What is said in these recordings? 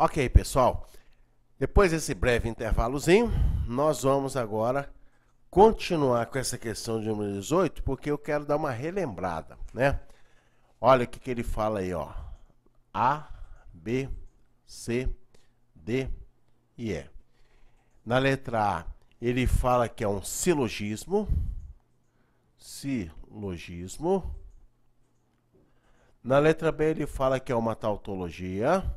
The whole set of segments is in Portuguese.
Ok, pessoal. Depois desse breve intervalozinho, nós vamos agora continuar com essa questão de número 18, porque eu quero dar uma relembrada, né? Olha o que ele fala aí, ó. A, B, C, D e E. Na letra A, ele fala que é um silogismo. Silogismo. Na letra B, ele fala que é uma tautologia.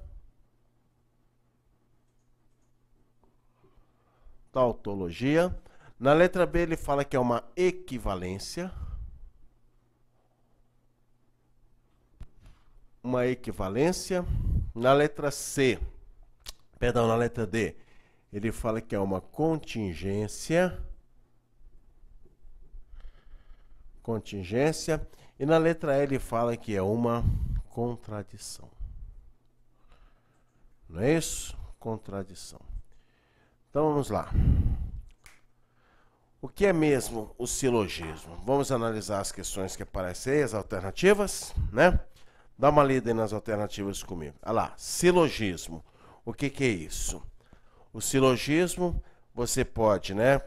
Tautologia. Na letra B, ele fala que é uma equivalência. Uma equivalência. Na letra C, perdão, na letra D, ele fala que é uma contingência. Contingência. E na letra E, ele fala que é uma contradição. Não é isso? Contradição. Então, vamos lá. O que é mesmo o silogismo? Vamos analisar as questões que aparecem aí, as alternativas, né? Dá uma lida aí nas alternativas comigo. Olha lá, silogismo. O que é isso? O silogismo, você pode, né,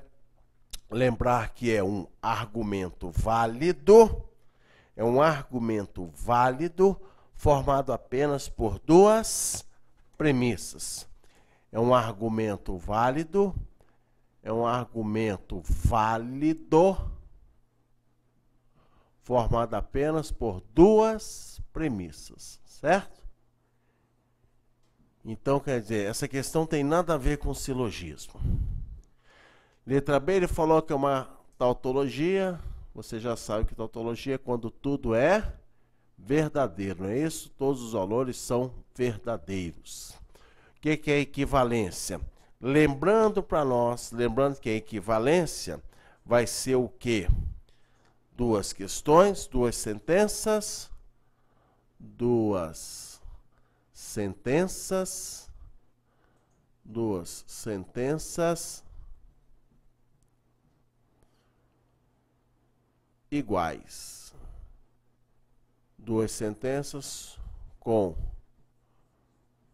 lembrar que é um argumento válido. É um argumento válido formado apenas por duas premissas. É um argumento válido. É um argumento válido formado apenas por duas premissas, certo? Então, quer dizer, essa questão tem nada a ver com silogismo. Letra B, ele falou que é uma tautologia. Você já sabe que tautologia é quando tudo é verdadeiro, não é isso? Todos os valores são verdadeiros. O que é equivalência? Lembrando para nós, lembrando que a equivalência vai ser o quê? Duas questões, duas sentenças iguais. Duas sentenças com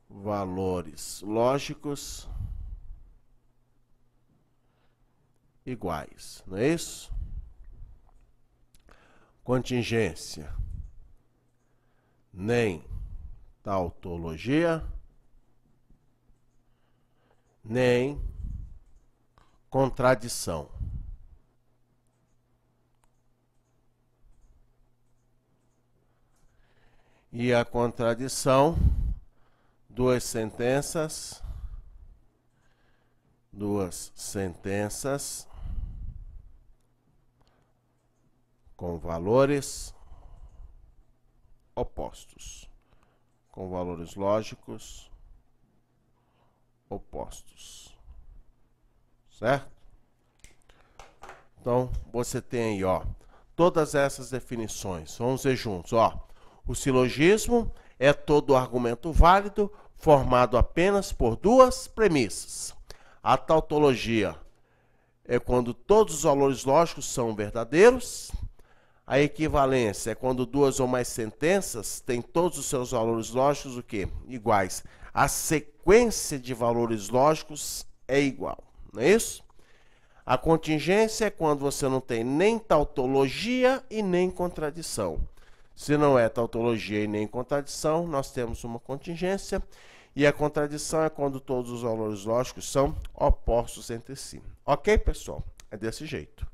valores lógicos iguais, não é isso? Contingência, nem tautologia, nem contradição. E a contradição, duas sentenças com valores opostos, com valores lógicos opostos, certo? Então, você tem aí, ó, todas essas definições. Vamos ver juntos, ó. O silogismo é todo argumento válido formado apenas por duas premissas. A tautologia é quando todos os valores lógicos são verdadeiros. A equivalência é quando duas ou mais sentenças têm todos os seus valores lógicos o quê? Iguais. A sequência de valores lógicos é igual, não é isso? A contingência é quando você não tem nem tautologia e nem contradição. Se não é tautologia e nem contradição, nós temos uma contingência. E a contradição é quando todos os valores lógicos são opostos entre si. Ok, pessoal? É desse jeito.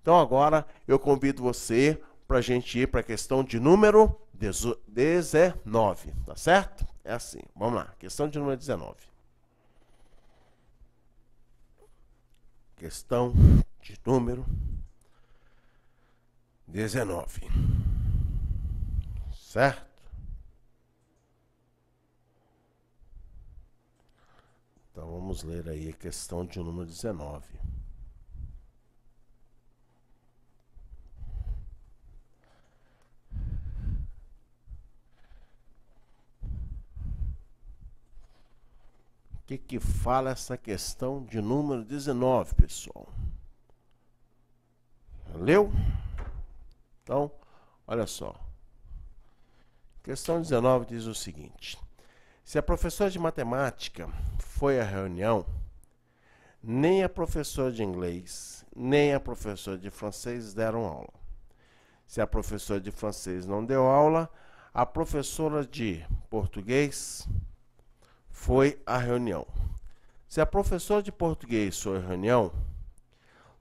Então, agora eu convido você para a gente ir para a questão de número 19, tá certo? É assim, vamos lá. Questão de número 19. Questão de número 19. Certo? Então, vamos ler aí a questão de número 19. O que fala essa questão de número 19, pessoal? Leu? Então, olha só. Questão 19 diz o seguinte: Se a professora de matemática foi à reunião, nem a professora de inglês, nem a professora de francês deram aula. Se a professora de francês não deu aula, a professora de português foi à reunião. Se a professora de português foi à reunião,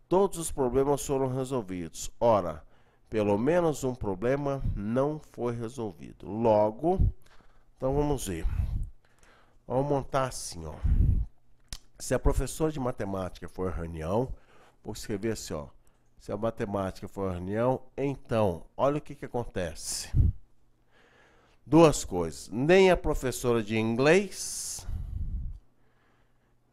todos os problemas foram resolvidos. Ora, pelo menos um problema não foi resolvido. Logo, então vamos ver. Vamos montar assim, ó. Se a professora de matemática for à reunião, vou escrever assim, ó. Se a matemática for à reunião, então, olha o que acontece. Duas coisas. Nem a professora de inglês,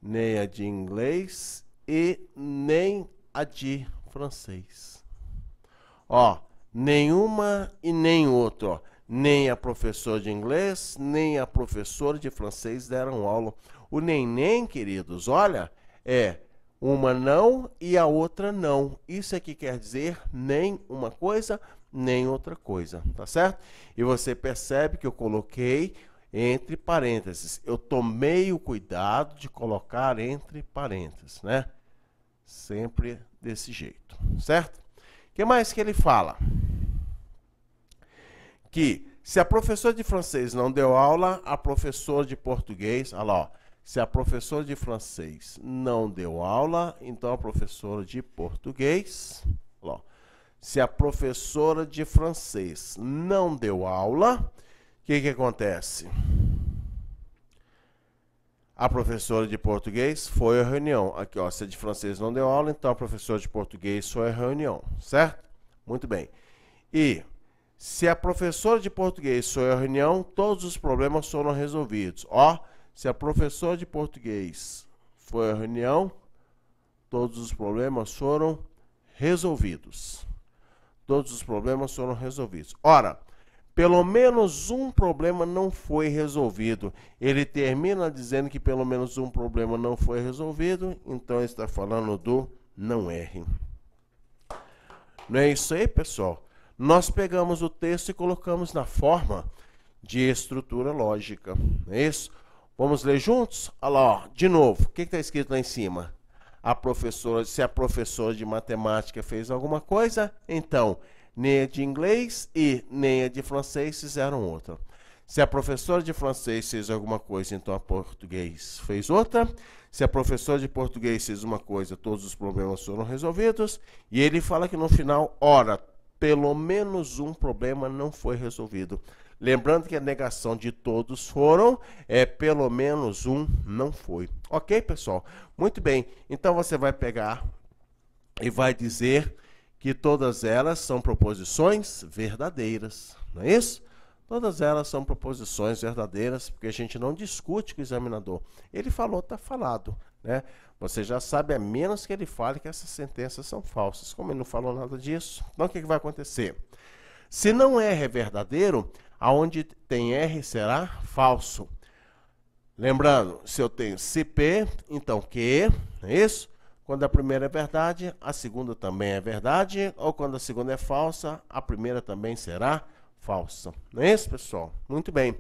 nem a de inglês e nem a de francês. Ó, nenhuma e nem outra, ó. Nem a professora de inglês, nem a professora de francês deram aula. O nem, queridos, olha, é uma não e a outra não. Isso aqui quer dizer nem uma coisa, nem outra coisa, tá certo? E você percebe que eu coloquei entre parênteses. Eu tomei o cuidado de colocar entre parênteses, né? Sempre desse jeito, certo? O que mais que ele fala? Que se a professora de francês não deu aula, a professora de português, olha lá, ó, se a professora de francês não deu aula, então a professora de português, olha lá, se a professora de francês não deu aula, o que acontece? A professora de português foi à reunião. Aqui, ó, se a de francês não deu aula, então a professora de português foi à reunião, certo? Muito bem. E se a professora de português foi à reunião, todos os problemas foram resolvidos. Ó, se a professora de português foi à reunião, todos os problemas foram resolvidos. Todos os problemas foram resolvidos. Ora, pelo menos um problema não foi resolvido. Ele termina dizendo que pelo menos um problema não foi resolvido, então ele está falando do não erre. Não é isso aí, pessoal? Nós pegamos o texto e colocamos na forma de estrutura lógica. Não é isso? Vamos ler juntos? Olha lá, ó, de novo. O que está escrito lá em cima? Se a professora de matemática fez alguma coisa, então nem a de inglês e nem a de francês fizeram outra. Se a professora de francês fez alguma coisa, então a português fez outra. Se a professora de português fez uma coisa, todos os problemas foram resolvidos. E ele fala que no final, ora, pelo menos um problema não foi resolvido. Lembrando que a negação de todos foram, pelo menos um não foi. Ok, pessoal? Muito bem. Então você vai pegar e vai dizer que todas elas são proposições verdadeiras. Não é isso? Todas elas são proposições verdadeiras, porque a gente não discute com o examinador. Ele falou, está falado, né? Você já sabe, a menos que ele fale que essas sentenças são falsas. Como ele não falou nada disso, então o que vai acontecer? Se não R é verdadeiro, aonde tem R será falso. Lembrando, se eu tenho se P, então Q, não é isso? Quando a primeira é verdade, a segunda também é verdade, ou quando a segunda é falsa, a primeira também será falsa. Não é isso, pessoal? Muito bem.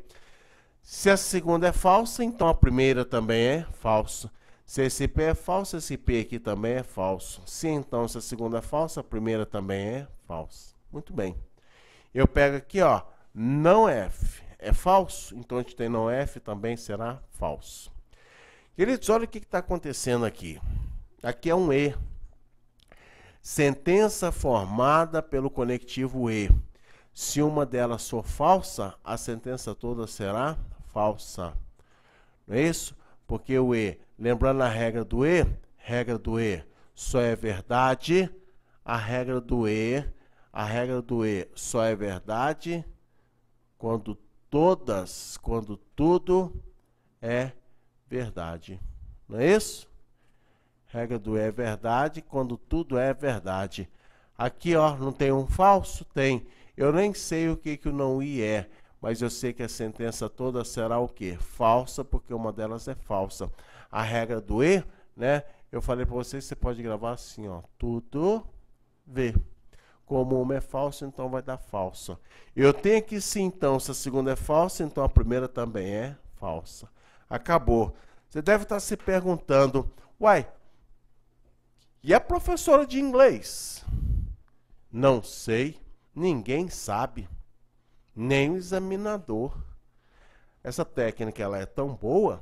Se a segunda é falsa, então a primeira também é falsa. Se esse P é falso, esse P aqui também é falso. Se então essa segunda é falsa, a primeira também é falsa. Muito bem. Eu pego aqui, ó, não F é falso, então a gente tem não F também será falso. Queridos, olha o que está acontecendo aqui. Aqui é um E. Sentença formada pelo conectivo E. Se uma delas for falsa, a sentença toda será falsa. Não é isso? Porque o E, lembrando a regra do E só é verdade, a regra do E só é verdade quando tudo é verdade. Não é isso? Regra do E é verdade quando tudo é verdade. Aqui, ó, não tem um falso? Tem. Eu nem sei o que o não I é, mas eu sei que a sentença toda será o quê? Falsa, porque uma delas é falsa. A regra do E, né? Eu falei para vocês, você pode gravar assim, ó, tudo V. Como uma é falsa, então vai dar falsa. Eu tenho que sim, então, se a segunda é falsa, então a primeira também é falsa. Acabou. Você deve estar se perguntando, uai, e a professora de inglês? Não sei, ninguém sabe, nem o examinador. Essa técnica ela é tão boa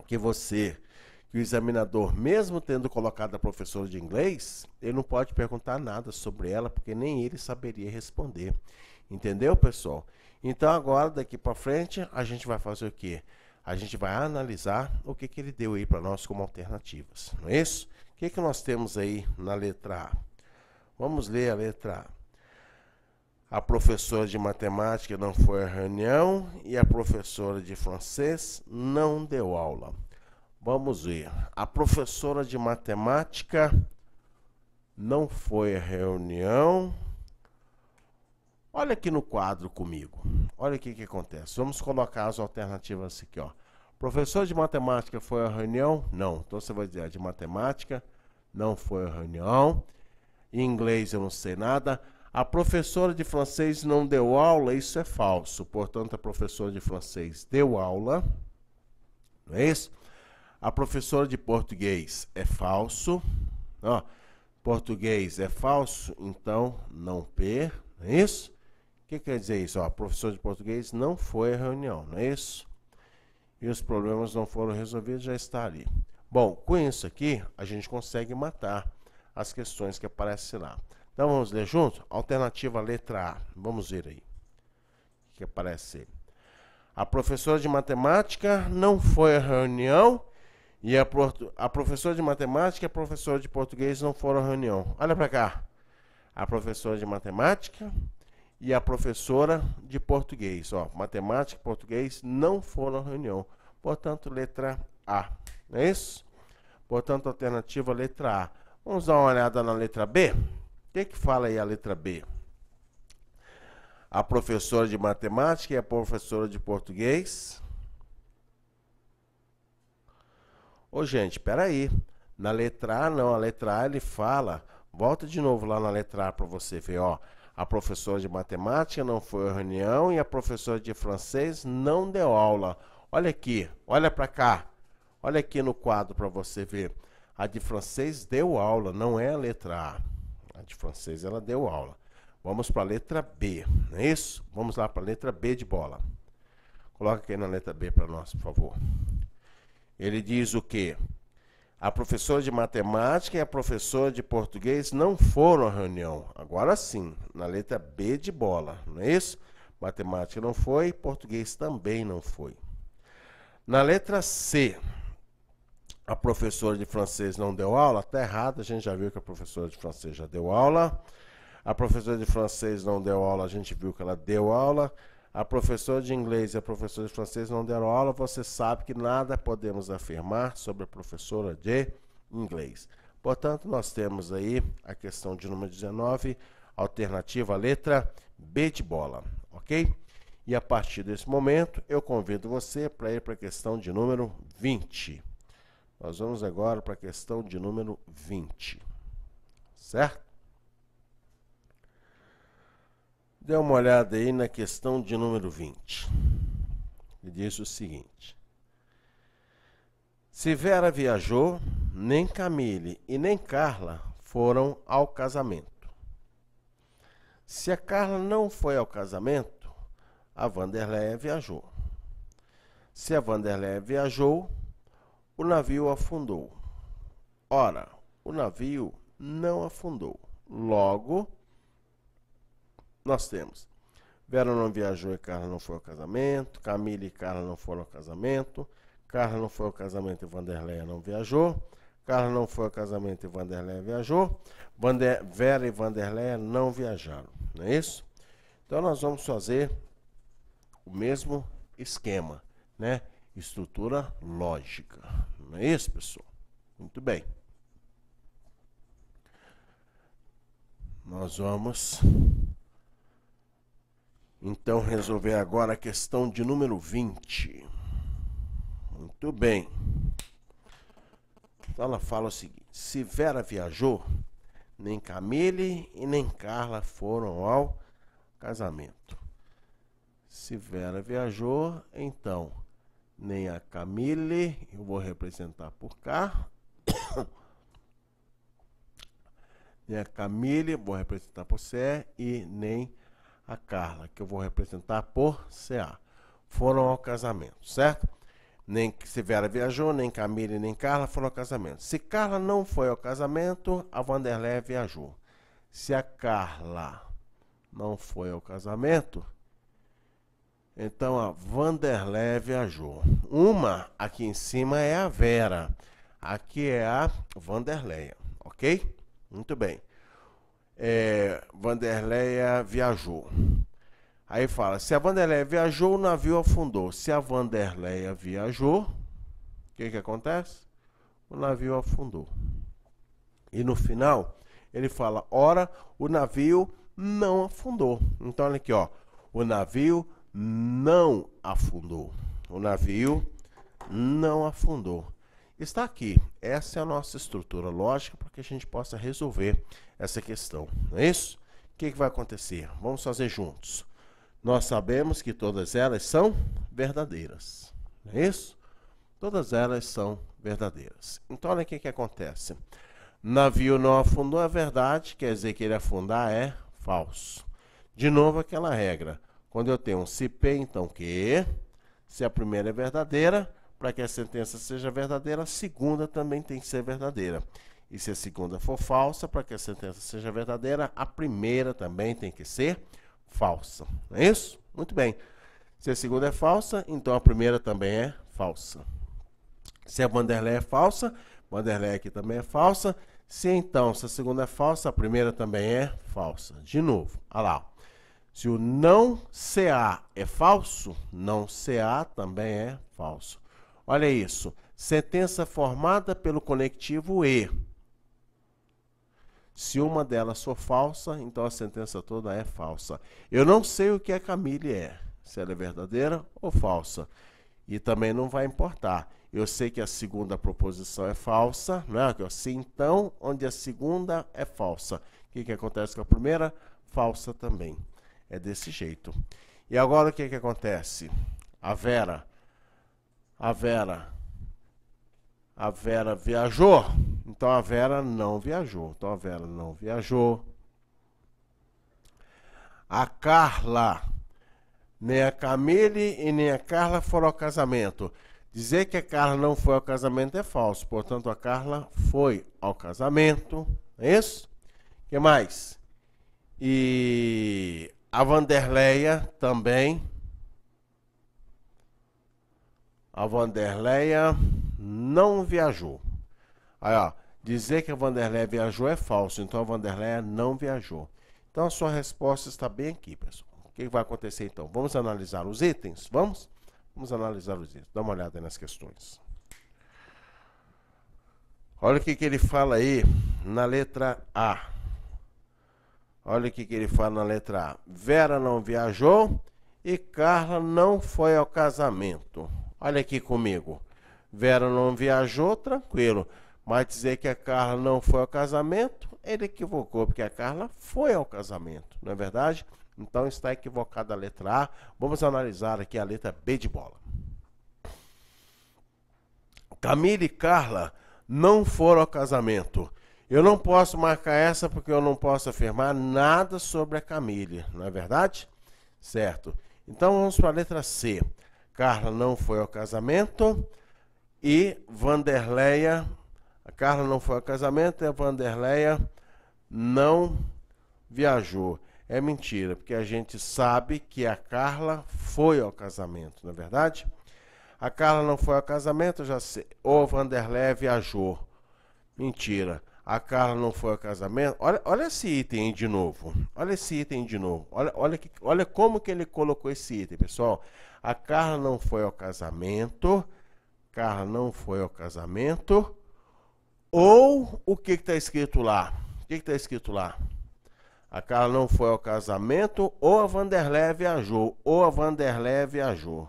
que que o examinador, mesmo tendo colocado a professora de inglês, ele não pode perguntar nada sobre ela, porque nem ele saberia responder. Entendeu, pessoal? Então agora, daqui para frente, a gente vai fazer o quê? A gente vai analisar o que ele deu aí para nós como alternativas, não é isso? O que nós temos aí na letra A? Vamos ler a letra A. A professora de matemática não foi à reunião e a professora de francês não deu aula. Vamos ver. A professora de matemática não foi à reunião. Olha aqui no quadro comigo. Olha o que acontece. Vamos colocar as alternativas aqui, ó. Professor de matemática foi à reunião? Não. Então você vai dizer, a de matemática não foi à reunião. Em inglês eu não sei nada. A professora de francês não deu aula, isso é falso. Portanto, a professora de francês deu aula. Não é isso? A professora de português é falso. Ó, português é falso, então não P. Não é isso? O que quer dizer isso? Ó, a professora de português não foi à reunião, não é isso? E os problemas não foram resolvidos, já está ali. Bom, com isso aqui, a gente consegue matar as questões que aparecem lá. Então, vamos ler junto? Alternativa letra A. Vamos ver aí. O que aparece aí? A professora de matemática não foi à reunião e a professora de matemática e a professora de português não foram à reunião. Olha para cá. A professora de matemática e a professora de português. Ó, matemática e português não foram à reunião. Portanto, letra A. Não é isso? Portanto, alternativa letra A. Vamos dar uma olhada na letra B? O que fala aí a letra B? A professora de matemática e a professora de português. Ô, gente, espera aí. Na letra A, não. A letra A, ele fala... Volta de novo lá na letra A para você ver, ó. A professora de matemática não foi à reunião e a professora de francês não deu aula. Olha aqui, olha para cá. Olha aqui no quadro para você ver. A de francês deu aula, não é a letra A. A de francês, ela deu aula. Vamos para a letra B, não é isso? Vamos lá para a letra B de bola. Coloca aqui na letra B para nós, por favor. Ele diz o quê? A professora de matemática e a professora de português não foram à reunião. Agora sim, na letra B de bola, não é isso? Matemática não foi, português também não foi. Na letra C, a professora de francês não deu aula? Está errado, a gente já viu que a professora de francês já deu aula. A professora de francês não deu aula, a gente viu que ela deu aula. A professora de inglês e a professora de francês não deram aula, você sabe que nada podemos afirmar sobre a professora de inglês. Portanto, nós temos aí a questão de número 19, alternativa letra B de bola, ok? E a partir desse momento, eu convido você para ir para a questão de número 20. Nós vamos agora para a questão de número 20, certo? Dê uma olhada aí na questão de número 20. Ele diz o seguinte. Se Vera viajou, nem Camille e nem Carla foram ao casamento. Se a Carla não foi ao casamento, a Wanderleia viajou. Se a Wanderleia viajou, o navio afundou. Ora, o navio não afundou. Logo, nós temos Vera não viajou e Carla não foi ao casamento, Camille e Carla não foram ao casamento, Carla não foi ao casamento e Wanderleia não viajou, Carla não foi ao casamento e Wanderleia viajou, Vera e Wanderleia não viajaram, não é isso? Então nós vamos fazer o mesmo esquema, né? Estrutura lógica, não é isso, pessoal? Muito bem. Nós vamos... então, resolver agora a questão de número 20. Muito bem. Então, ela fala o seguinte. Se Vera viajou, nem Camille e nem Carla foram ao casamento. Se Vera viajou, então, nem a Camille, eu vou representar por cá. Nem a Camille, vou representar por CE, e nem a Carla, que eu vou representar por CA. Foram ao casamento, certo? Nem se Vera viajou, nem Camille, nem Carla foram ao casamento. Se Carla não foi ao casamento, a Vanderleia viajou. Se a Carla não foi ao casamento, então a Vanderleia viajou. Uma aqui em cima é a Vera, aqui é a Vanderleia, ok? Muito bem. Vanderleia viajou. Aí fala, se a Vanderleia viajou, o navio afundou. Se a Vanderleia viajou, o que acontece? O navio afundou. E no final, ele fala, ora, o navio não afundou. Então, olha aqui, ó. O navio não afundou. O navio não afundou. Está aqui. Essa é a nossa estrutura lógica para que a gente possa resolver essa questão. Não é isso? O que vai acontecer? Vamos fazer juntos. Nós sabemos que todas elas são verdadeiras. Não é isso? Todas elas são verdadeiras. Então, olha o que acontece. Navio não afundou é verdade, quer dizer que ele afundar é falso. De novo, aquela regra. Quando eu tenho um se P, então que? Se a primeira é verdadeira, para que a sentença seja verdadeira, a segunda também tem que ser verdadeira. E se a segunda for falsa, para que a sentença seja verdadeira, a primeira também tem que ser falsa. Não é isso? Muito bem. Se a segunda é falsa, então a primeira também é falsa. Se a Vanderleia é falsa, Vanderleia aqui também é falsa. Se a segunda é falsa, a primeira também é falsa. De novo, olha lá. Se o não CA é falso, não CA também é falso. Olha isso. Sentença formada pelo conectivo E. Se uma delas for falsa, então a sentença toda é falsa. Eu não sei o que a Camille é, se ela é verdadeira ou falsa. E também não vai importar. Eu sei que a segunda proposição é falsa, não é? Se então, onde a segunda é falsa. O que acontece com a primeira? Falsa também. É desse jeito. E agora o que acontece? A Vera viajou? Então a Vera não viajou. Então a Vera não viajou. A Carla, nem a Camille e nem a Carla foram ao casamento. Dizer que a Carla não foi ao casamento é falso. Portanto, a Carla foi ao casamento. É isso? O que mais? E a Vanderleia também. A Vanderleia não viajou. Aí, ó, dizer que a Vanderleia viajou é falso, então a Vanderleia não viajou. Então a sua resposta está bem aqui, pessoal. O que vai acontecer então? Vamos analisar os itens? Vamos? Vamos analisar os itens. Dá uma olhada aí nas questões. Olha o que ele fala aí na letra A. Olha o que ele fala na letra A. Vera não viajou e Carla não foi ao casamento. Olha aqui comigo. Vera não viajou, tranquilo. Mas dizer que a Carla não foi ao casamento, ele equivocou, porque a Carla foi ao casamento, não é verdade? Então está equivocada a letra A. Vamos analisar aqui a letra B de bola. Camille e Carla não foram ao casamento. Eu não posso marcar essa porque eu não posso afirmar nada sobre a Camille, não é verdade? Certo. Então vamos para a letra C. Carla não foi ao casamento e Vanderleia... A Carla não foi ao casamento e a Vanderleia não viajou. É mentira, porque a gente sabe que a Carla foi ao casamento, não é verdade? A Carla não foi ao casamento, eu já sei. Ou a Vanderleia viajou. Mentira. A Carla não foi ao casamento. Olha esse item aí de novo. Olha esse item de novo. Olha como que ele colocou esse item, pessoal. A Carla não foi ao casamento. Carla não foi ao casamento. Ou o que está escrito lá? O que está escrito lá? A Carla não foi ao casamento ou a Vanderleia viajou. Ou a Vanderleia viajou.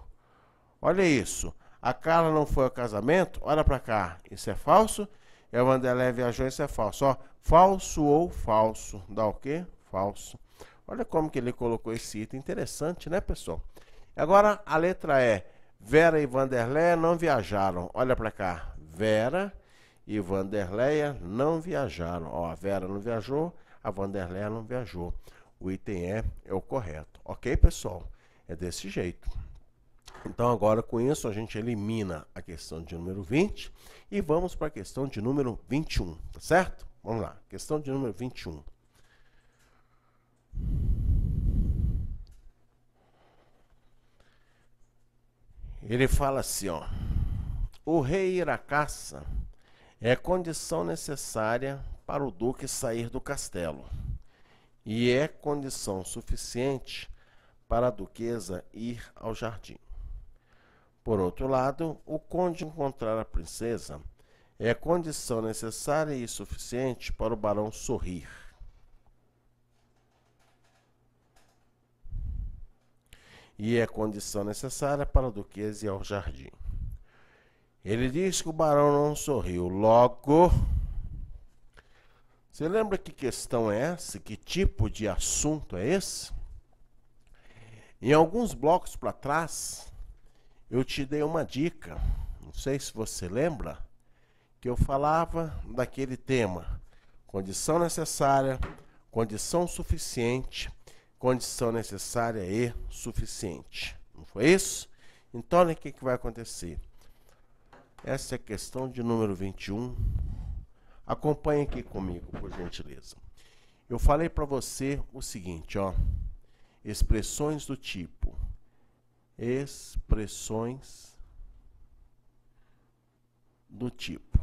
Olha isso. A Carla não foi ao casamento. Olha para cá. Isso é falso. E a Vanderleia viajou. Isso é falso. Ó, falso ou falso. Dá o quê? Falso. Olha como que ele colocou esse item. Interessante, né, pessoal? Agora a letra E. Vera e Vanderleia não viajaram. Olha para cá. Vera e Vanderleia não viajaram. Ó, a Vera não viajou, a Vanderleia não viajou. O item é o correto. Ok, pessoal? É desse jeito. Então, agora com isso, a gente elimina a questão de número 20 e vamos para a questão de número 21, tá certo? Vamos lá, questão de número 21. Ele fala assim, ó. O rei ir à caça é condição necessária para o duque sair do castelo e é condição suficiente para a duquesa ir ao jardim. Por outro lado, o conde encontrar a princesa é condição necessária e suficiente para o barão sorrir. E é condição necessária para a duquesa ir ao jardim. Ele diz que o barão não sorriu. Logo, você lembra que questão é essa? Que tipo de assunto é esse? Em alguns blocos para trás, eu te dei uma dica, não sei se você lembra, que eu falava daquele tema, condição necessária, condição suficiente, condição necessária e suficiente. Não foi isso? Então, olha o que vai acontecer. Essa é a questão de número 21. Acompanhe aqui comigo, por gentileza. Eu falei para você o seguinte, ó, expressões do tipo. Expressões do tipo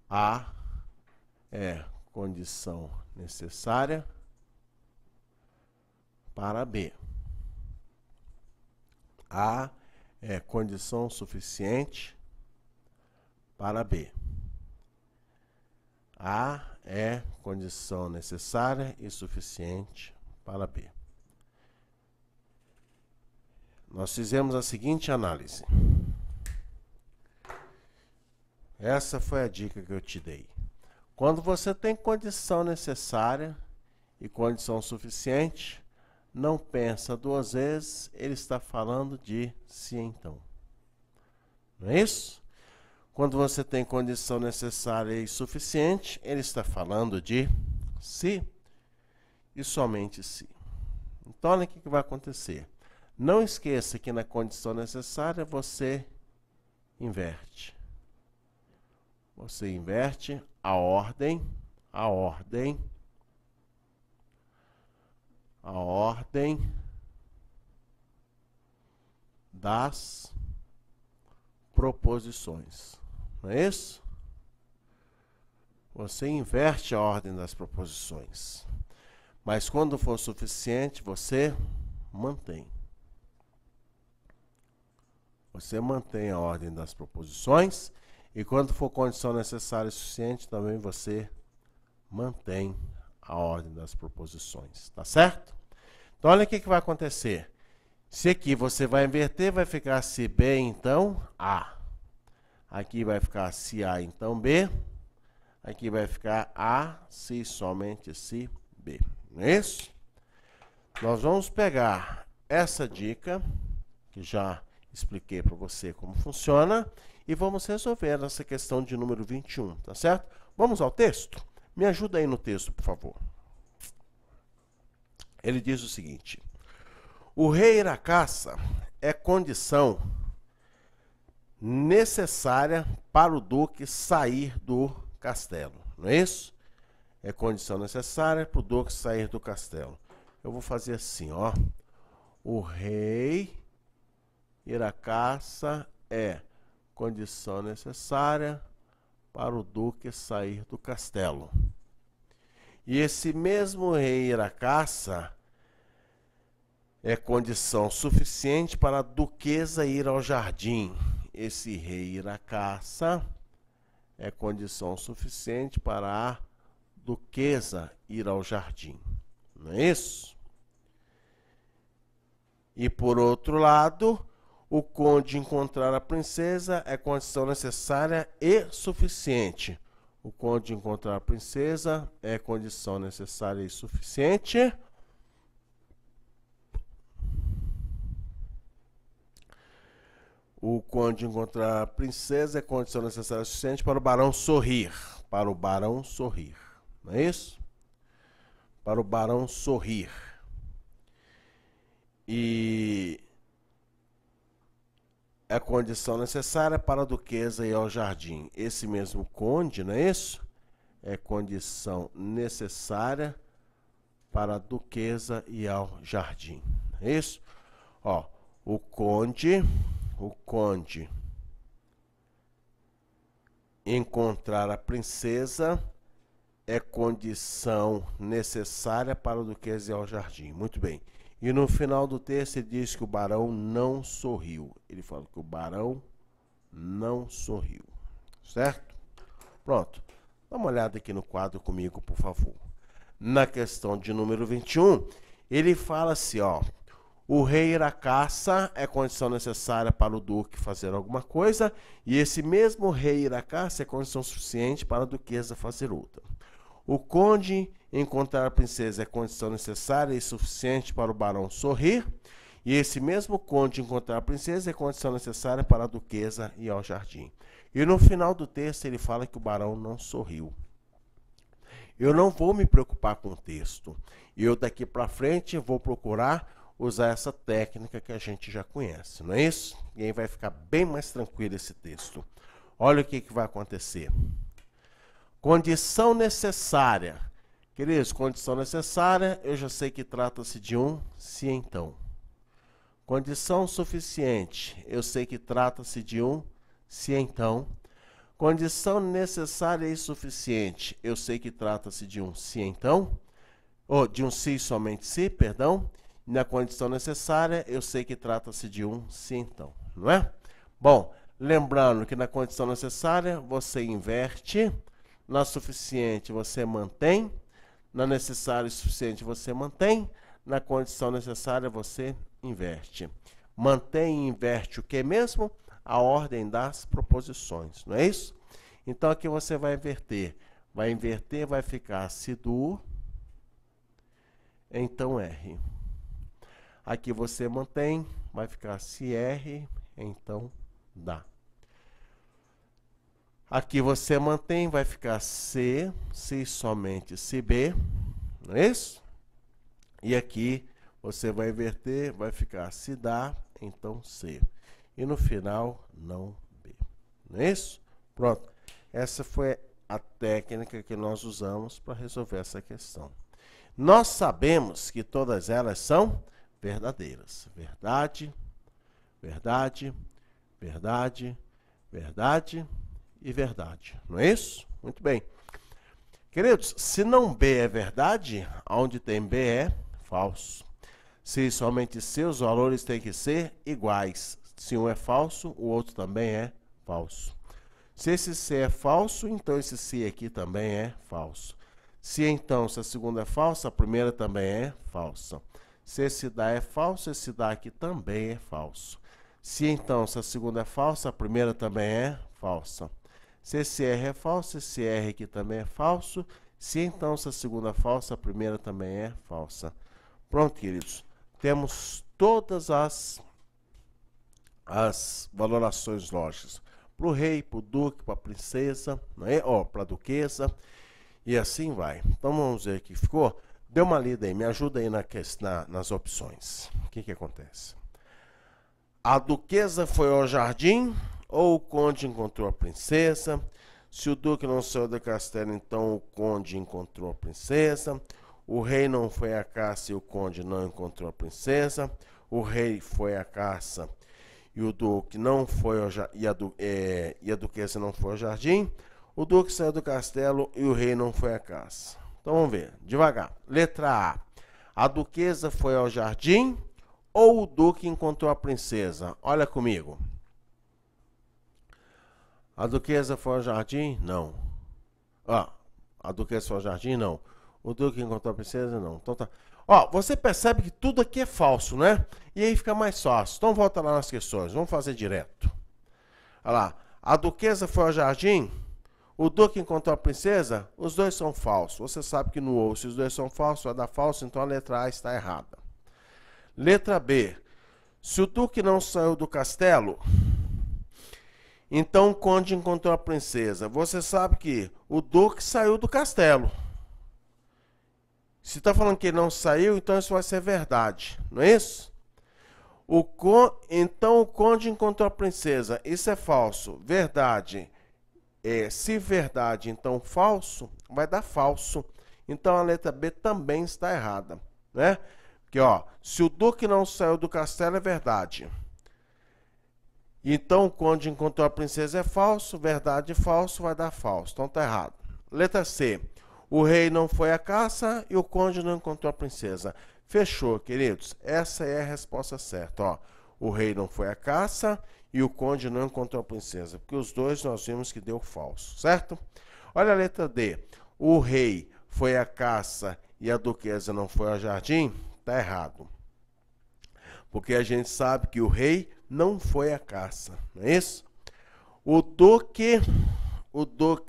A é condição necessária para B. A é condição suficiente para B. A é condição necessária e suficiente para B. Nós fizemos a seguinte análise. Essa foi a dica que eu te dei. Quando você tem condição necessária e condição suficiente, não pensa duas vezes, ele está falando de se então. Não é isso? Quando você tem condição necessária e suficiente, ele está falando de se e somente se. Então, olha o que vai acontecer. Não esqueça que na condição necessária você inverte. Você inverte a ordem das proposições. Não é isso? Você inverte a ordem das proposições. Mas quando for suficiente, você mantém. Você mantém a ordem das proposições e quando for condição necessária e suficiente, também você mantém a ordem das proposições. Tá certo? Então, olha o que vai acontecer. Se aqui você vai inverter, vai ficar se B, então A. Aqui vai ficar se A, então B. Aqui vai ficar A, se somente se B. Não é isso? Nós vamos pegar essa dica, que já expliquei para você como funciona, e vamos resolver essa questão de número 21, tá certo? Vamos ao texto? Me ajuda aí no texto, por favor. Ele diz o seguinte: o rei ir à caça é condição necessária para o duque sair do castelo, não é isso? É condição necessária para o duque sair do castelo. Eu vou fazer assim, ó. O rei ir à caça é condição necessária para o duque sair do castelo. E esse mesmo rei ir à caça é condição suficiente para a duquesa ir ao jardim. Esse rei ir à caça é condição suficiente para a duquesa ir ao jardim. Não é isso? E por outro lado, o conde encontrar a princesa é condição necessária e suficiente. O conde encontrar a princesa é condição necessária e suficiente O conde encontrar a princesa é condição necessária e suficiente para o barão sorrir. Para o barão sorrir. Não é isso? Para o barão sorrir. E é condição necessária para a duquesa ir ao jardim. Esse mesmo conde, não é isso? É condição necessária para a duquesa ir ao jardim. É isso? Ó, o conde encontrar a princesa é condição necessária para a duquesa ir ao jardim. Muito bem. E no final do texto ele diz que o barão não sorriu. Ele fala que o barão não sorriu. Certo? Pronto. Dá uma olhada aqui no quadro comigo, por favor. Na questão de número 21, ele fala assim, ó. O rei ir à caça é condição necessária para o duque fazer alguma coisa, e esse mesmo rei ir à caça é condição suficiente para a duquesa fazer outra. O conde encontrar a princesa é condição necessária e suficiente para o barão sorrir, e esse mesmo conde encontrar a princesa é condição necessária para a duquesa ir ao jardim. E no final do texto ele fala que o barão não sorriu. Eu não vou me preocupar com o texto. Eu daqui para frente vou procurar usar essa técnica que a gente já conhece, não é isso? E aí vai ficar bem mais tranquilo esse texto. Olha o que vai acontecer. Condição necessária. Queridos, condição necessária, eu já sei que trata-se de um se então. Condição suficiente, eu sei que trata-se de um se então. Condição necessária e suficiente, eu sei que trata-se de um se então, ou de um se somente se, perdão. Na condição necessária, eu sei que trata-se de um se então, não é? Bom, lembrando que na condição necessária, você inverte, na suficiente você mantém, na necessária e suficiente você mantém, na condição necessária você inverte. Mantém e inverte o que mesmo? A ordem das proposições, não é isso? Então aqui você vai inverter. Vai inverter, vai ficar se do, então R. Aqui você mantém, vai ficar se R, então dá. Aqui você mantém, vai ficar se somente se B, não é isso? E aqui você vai inverter, vai ficar se dá, então C. E no final, não B. Não é isso? Pronto. Essa foi a técnica que nós usamos para resolver essa questão. Nós sabemos que todas elas são verdadeiras. Verdade, verdade, verdade, verdade e verdade. Não é isso? Muito bem. Queridos, se não B é verdade, onde tem B é falso. Se somente C, os valores têm que ser iguais. Se um é falso, o outro também é falso. Se esse C é falso, então esse C aqui também é falso. Se então, se a segunda é falsa, a primeira também é falsa. Se esse dá é falso, esse dá aqui também é falso. Se então, se a segunda é falsa, a primeira também é falsa. Se esse R é falso, esse R aqui também é falso. Se então, se a segunda é falsa, a primeira também é falsa. Pronto, queridos. Temos todas as valorações lógicas. Para o rei, para o duque, para a princesa, para a duquesa, e assim vai. Então vamos ver aqui. Ficou? Dê uma lida aí, me ajuda aí nas opções. O que acontece? A duquesa foi ao jardim ou o conde encontrou a princesa? Se o duque não saiu do castelo, então o conde encontrou a princesa. O rei não foi à caça e o conde não encontrou a princesa. O rei foi à caça e o duque não foi ao e a duquesa não foi ao jardim. O duque saiu do castelo e o rei não foi à caça. Então vamos ver, devagar. Letra A. A duquesa foi ao jardim ou o duque encontrou a princesa? Olha comigo. A duquesa foi ao jardim? Não. A duquesa foi ao jardim? Não. O duque encontrou a princesa? Não. Então tá. Você percebe que tudo aqui é falso, né? E aí fica mais fácil. Então volta lá nas questões. Vamos fazer direto. Olha lá. A duquesa foi ao jardim? O duque encontrou a princesa? Os dois são falsos. Você sabe que no ou, se os dois são falsos, vai dar falso, então a letra A está errada. Letra B. Se o duque não saiu do castelo, Então o conde encontrou a princesa. Você sabe que o duque saiu do castelo. Se está falando que ele não saiu, então isso vai ser verdade, não é isso? Então o conde encontrou a princesa. Isso é falso. Verdade. Se verdade, então falso, vai dar falso. Então a letra B também está errada, né? Porque, ó, se o duque não saiu do castelo, é verdade. Então o conde encontrou a princesa é falso. Verdade, falso, vai dar falso. Então tá errado. Letra C. O rei não foi à caça e o conde não encontrou a princesa. Fechou, queridos. Essa é a resposta certa. Ó, o rei não foi à caça e o conde não encontrou a princesa. Porque os dois nós vimos que deu falso, certo? Olha a letra D. O rei foi à caça e a duquesa não foi ao jardim. Está errado. Porque a gente sabe que o rei não foi à caça. Não é isso? O duque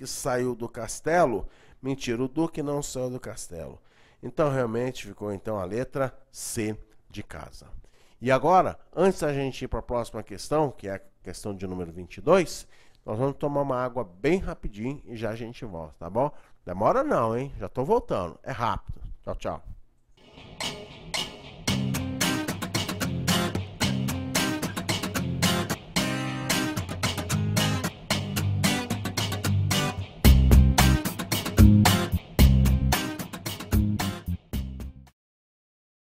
saiu do castelo. Mentira, o duque não saiu do castelo. Então, realmente, ficou então a letra C de casa. E agora, antes da gente ir para a próxima questão, que é a questão de número 22, nós vamos tomar uma água bem rapidinho e já a gente volta, tá bom? Demora não, hein? Já estou voltando. É rápido. Tchau, tchau.